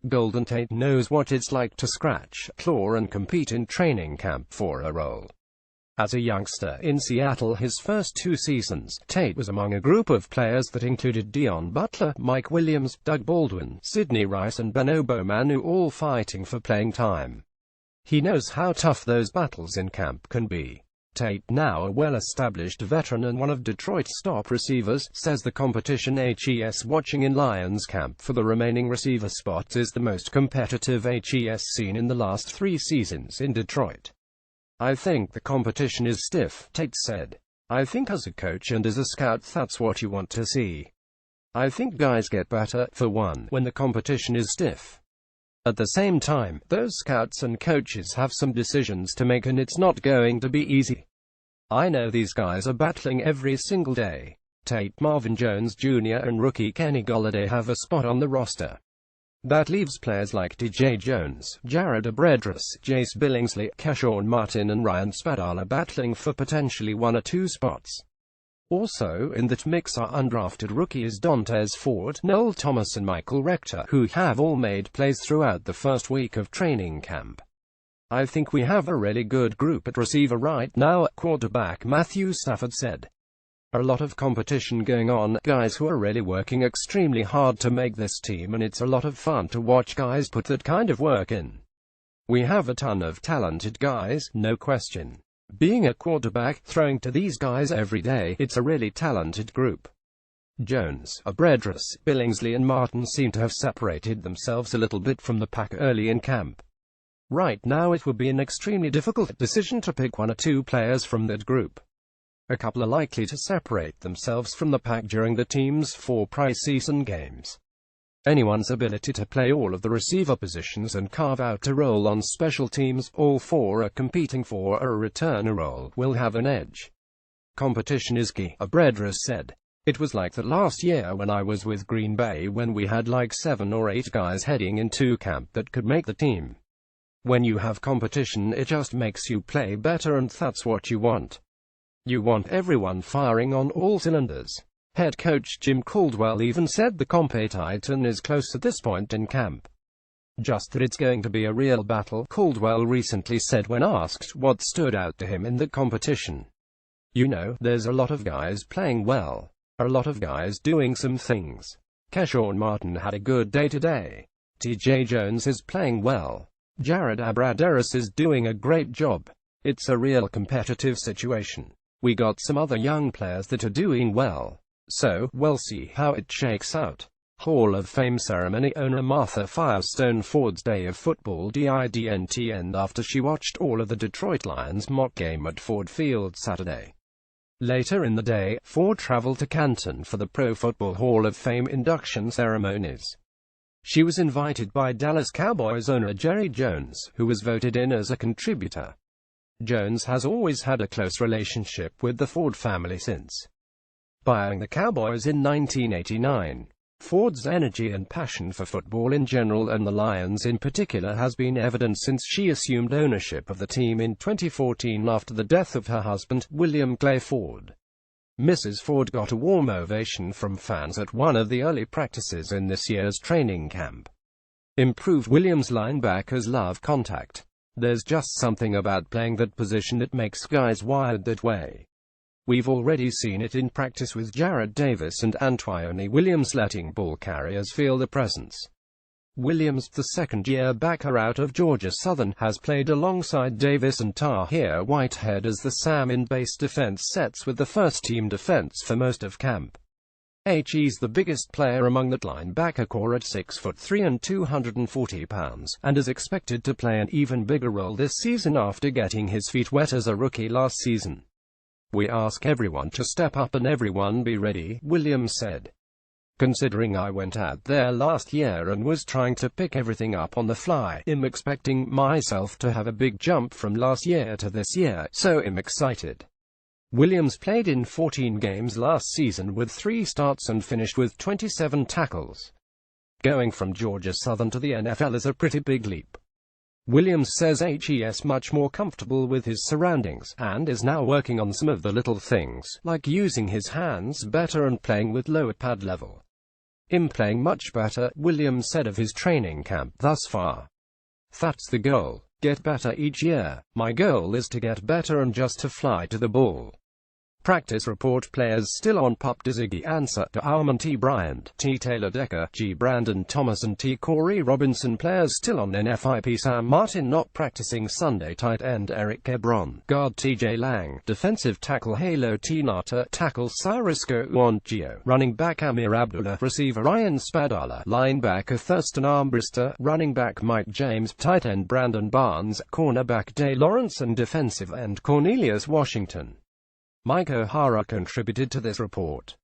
Golden Tate knows what it's like to scratch, claw and compete in training camp for a role. As a youngster in Seattle his first 2 seasons, Tate was among a group of players that included Dion Butler, Mike Williams, Doug Baldwin, Sidney Rice and Ben Obomanu, all fighting for playing time. He knows how tough those battles in camp can be. Tate, now a well-established veteran and one of Detroit's top receivers, says the competition HES watching in Lions camp for the remaining receiver spots is the most competitive HES seen in the last 3 seasons in Detroit. "I think the competition is stiff," Tate said. "I think as a coach and as a scout that's what you want to see. I think guys get better, for one, when the competition is stiff. At the same time, those scouts and coaches have some decisions to make and it's not going to be easy. I know these guys are battling every single day." Tate, Marvin Jones Jr. and rookie Kenny Golladay have a spot on the roster. That leaves players like DJ Jones, Jared Abredras, Jace Billingsley, Keshawn Martin and Ryan Spadala battling for potentially 1 or 2 spots. Also in that mix are undrafted rookies Dontez Ford, Noel Thomas and Michael Rector, who have all made plays throughout the first week of training camp. "I think we have a really good group at receiver right now," quarterback Matthew Stafford said. "A lot of competition going on, guys who are really working extremely hard to make this team, and it's a lot of fun to watch guys put that kind of work in. We have a ton of talented guys, no question. Being a quarterback, throwing to these guys every day, it's a really talented group." Jones, Abredras, Billingsley and Martin seem to have separated themselves a little bit from the pack early in camp. Right now it would be an extremely difficult decision to pick 1 or 2 players from that group. A couple are likely to separate themselves from the pack during the team's 4 preseason games. Anyone's ability to play all of the receiver positions and carve out a role on special teams, all 4 are competing for a returner role, will have an edge. "Competition is key," Abredras said. "It was like that last year when I was with Green Bay when we had like 7 or 8 guys heading into camp that could make the team. When you have competition it just makes you play better and that's what you want. You want everyone firing on all cylinders." Head coach Jim Caldwell even said the competition is close at this point in camp. "Just that it's going to be a real battle," Caldwell recently said when asked what stood out to him in the competition. "You know, there's a lot of guys playing well. A lot of guys doing some things. Keshawn Martin had a good day today. TJ Jones is playing well. Jared Abredras is doing a great job. It's a real competitive situation. We got some other young players that are doing well. So, we'll see how it shakes out." Hall of Fame ceremony owner Martha Firestone Ford's day of football didn't end after she watched all of the Detroit Lions mock game at Ford Field Saturday. Later in the day, Ford traveled to Canton for the Pro Football Hall of Fame induction ceremonies. She was invited by Dallas Cowboys owner Jerry Jones, who was voted in as a contributor. Jones has always had a close relationship with the Ford family since buying the Cowboys in 1989. Ford's energy and passion for football in general and the Lions in particular has been evident since she assumed ownership of the team in 2014 after the death of her husband, William Clay Ford. Mrs. Ford got a warm ovation from fans at one of the early practices in this year's training camp. Improved Williams linebackers love contact. There's just something about playing that position that makes guys wired that way. We've already seen it in practice with Jared Davis and Antoine Williams letting ball carriers feel the presence. Williams, the second-year backer out of Georgia Southern, has played alongside Davis and Tahir Whitehead as the Sam-in-base defense sets with the first-team defense for most of camp. He's the biggest player among that linebacker core at 6'3" and 240 pounds, and is expected to play an even bigger role this season after getting his feet wet as a rookie last season. "We ask everyone to step up and everyone be ready," Williams said. "Considering I went out there last year and was trying to pick everything up on the fly, I'm expecting myself to have a big jump from last year to this year, so I'm excited." Williams played in 14 games last season with 3 starts and finished with 27 tackles. Going from Georgia Southern to the NFL is a pretty big leap. Williams says he's much more comfortable with his surroundings, and is now working on some of the little things, like using his hands better and playing with lower pad level. "I'm playing much better," Williams said of his training camp thus far. "That's the goal. Get better each year. My goal is to get better and just to fly to the ball." Practice report: players still on PUP: Ziggy Ansah, T. Aumann, T. Bryant, T. Taylor Decker, G. Brandon Thomas and T. Corey Robinson. Players still on NFIP: Sam Martin not practicing Sunday. Tight end Eric Ebron, guard T.J. Lang, defensive tackle Halo T. Nata, tackle Cyrus Gio, running back Amir Abdullah, receiver Ryan Spadala, linebacker Thurston Armbrister, running back Mike James, tight end Brandon Barnes, cornerback Day Lawrence and defensive end Cornelius Washington. Mike O'Hara contributed to this report.